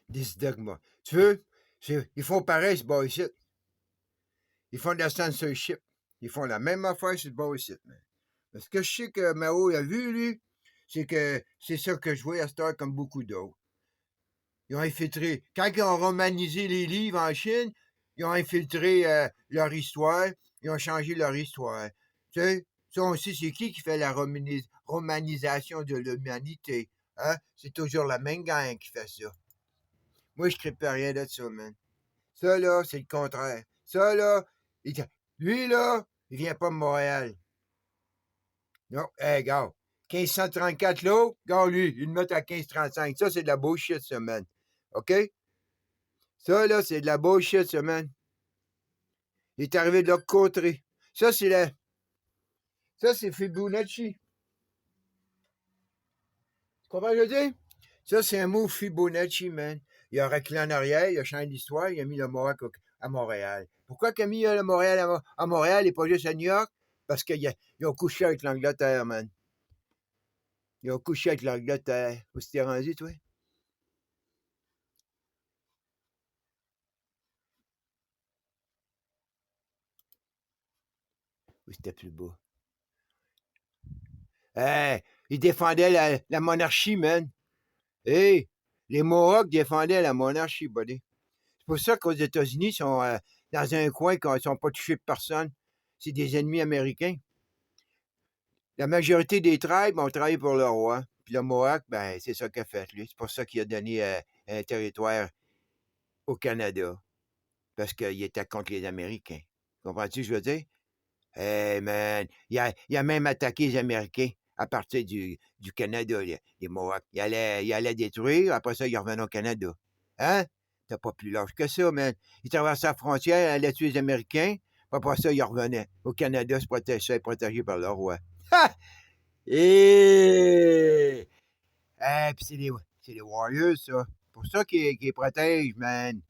des dogmas. Tu veux? Ils font pareil, ce bas ici. Ils font de la censorship. Ils font la même affaire sur le bas ici. Parce que je sais que Mao a vu, lui, c'est que c'est ça que je vois à cette heure comme beaucoup d'autres. Ils ont infiltré. Quand ils ont romanisé les livres en Chine, ils ont infiltré leur histoire. Ils ont changé leur histoire. Tu sais, ça aussi, c'est qui fait la romanisation de l'humanité? Hein? C'est toujours la même gang qui fait ça. Moi, je ne pas rien de ça, man. Ça, là, c'est le contraire. Ça, là, lui, là, il vient pas de Montréal. Non, hey, gars. 1534 l'eau, gars, lui, il le met à 1535. Ça, c'est de la bullshit, ça, man. OK? Ça, là, c'est de la bullshit, ça, man. Il est arrivé de l'autre côté. Ça, c'est la... Ça, c'est Fibonacci. Tu comprends ce que je veux dire? Ça, c'est un mot Fibonacci, man. Il a reculé en arrière, il a changé l'histoire, il a mis le Mohawk à Montréal. Pourquoi qu'il a mis le Montréal à Montréal et pas juste à New York? Parce qu'ils ont couché avec l'Angleterre, man. Ils ont couché avec l'Angleterre. Où c'était rendu, toi? Où c'était plus beau? Hey, ils défendaient la monarchie, man. Hey, les Mohawks défendaient la monarchie, buddy. C'est pour ça qu'aux États-Unis, ils sont dans un coin qu'ils ne sont pas touchés par personne. C'est des ennemis américains. La majorité des tribes ont travaillé pour le roi. Puis le Mohawk, ben, c'est ça qu'il a fait, lui. C'est pour ça qu'il a donné un territoire au Canada. Parce qu'il était contre les Américains. Comprends-tu ce que je veux dire? Hey, man, il a même attaqué les Américains à partir du Canada, les Mohawks. Il allait détruire, après ça, il revenait au Canada. Hein? T'as pas plus large que ça, man. Il traversait la frontière, il allait tuer les Américains, puis après ça, il revenait. Au Canada, c'est protégé par le roi. Ha! Et... puis c'est les Warriors, ça. Pour ça qu'ils protègent, man.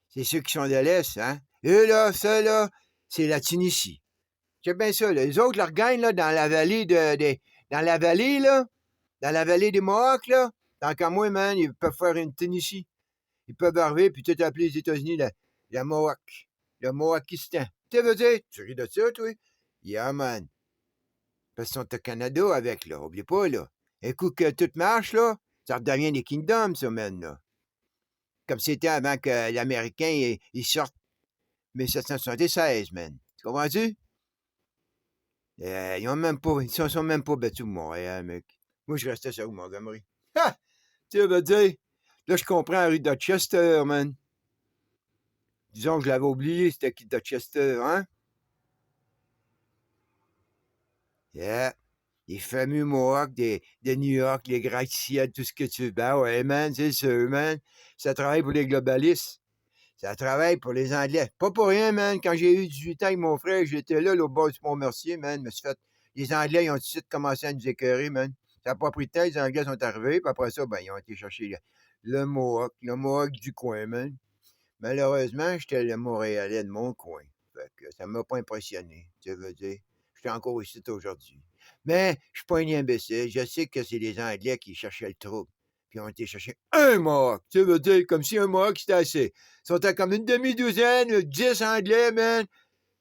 C'est ceux qui sont de l'Est, hein. Eux, là, ça, là, c'est la Tunisie. C'est bien ça, là. Les autres leur gagnent, là, dans la vallée dans la vallée, là, dans la vallée des Mohawks, là. Tant qu'à moi, man, ils peuvent faire une Tunisie. Ils peuvent arriver, puis tout appeler les États-Unis la Mohawk. Le Mohawkistan. Tu veux dire? Tu ris de ça, toi? Yeah, man. Parce qu'ils sont au Canada avec, là. Oublie pas, là. Un coup que tout marche, là, ça redevient des kingdoms, ça, man, là. Comme c'était avant que l'Américain, il sorte 1776, man. Tu comprends-tu? Ils sont même pas battus Montréal, mec. Moi, je restais sur Montgomery. Ha! Tu veux dire? Là, je comprends la rue Dorchester, man. Disons que je l'avais oublié, c'était qui Dorchester, hein? Yeah. Les fameux Mohawks de New York, les gratte-ciels, tout ce que tu veux. Ben ouais, man, c'est sûr, man. Ça travaille pour les globalistes. Ça travaille pour les Anglais. Pas pour rien, man. Quand j'ai eu 18 ans avec mon frère, j'étais là, au bord du Pont-Mercier, man. Les Anglais, ils ont tout de suite commencé à nous écœurer, man. Ça n'a pas pris de temps, les Anglais sont arrivés, puis après ça, ben, ils ont été chercher le Mohawk du coin, man. Malheureusement, j'étais le Montréalais de mon coin. Fait que ça m'a pas impressionné, tu veux dire. J'étais encore ici aujourd'hui. Mais je suis pas un imbécile. Je sais que c'est les Anglais qui cherchaient le trouble. Puis ils ont été chercher un Mohawk. Tu veux dire, comme si un Mohawk c'était assez. Ils sont à comme une demi-douzaine, 10 Anglais, man. Puis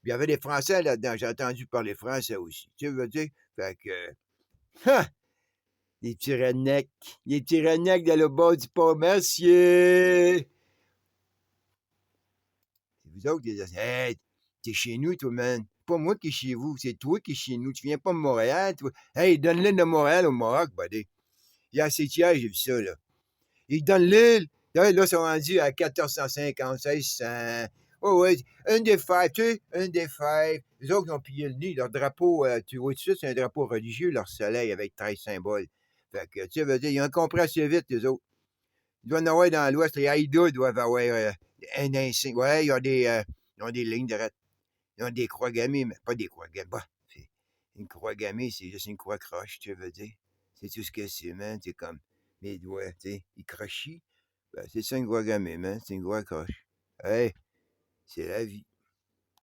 il y avait des Français là-dedans. J'ai entendu parler français aussi. Tu veux dire? Fait que. Ha! Les petits rednecks. Les petits rednecks dans le bas du Pont-Mercier. C'est vous autres qui dites, hey, t'es chez nous, toi, man. Pas moi qui est chez vous, c'est toi qui es chez nous. Tu viens pas de Montréal, toi. Hey, donne l'île de Montréal au Mohawk, buddy. Hier, c'est hier, j'ai vu ça, là. Ils donnent l'île. Là, ils sont rendus à 1450, 1600. Oh, ouais, un des fêtes, tu sais, un des fêtes. Les autres, ils ont pillé le nid. Leur drapeau, tu vois tout de suite, c'est un drapeau religieux, leur soleil avec 13 symboles. Fait que, tu veux dire, ils ont compris assez vite, les autres. Ils doivent en avoir dans l'Ouest. Les Haïdas doivent avoir un insigne. Ouais, ils ont des lignes de droite. Ils ont des croix gammées, mais pas des croix gammées. Bah, une croix gammée, c'est juste une croix croche, tu veux dire. C'est tout ce que c'est, man. C'est comme mes doigts, tu sais. Ils crochient. Ben, c'est ça une croix gammée, man. C'est une croix croche. Hey, c'est la vie.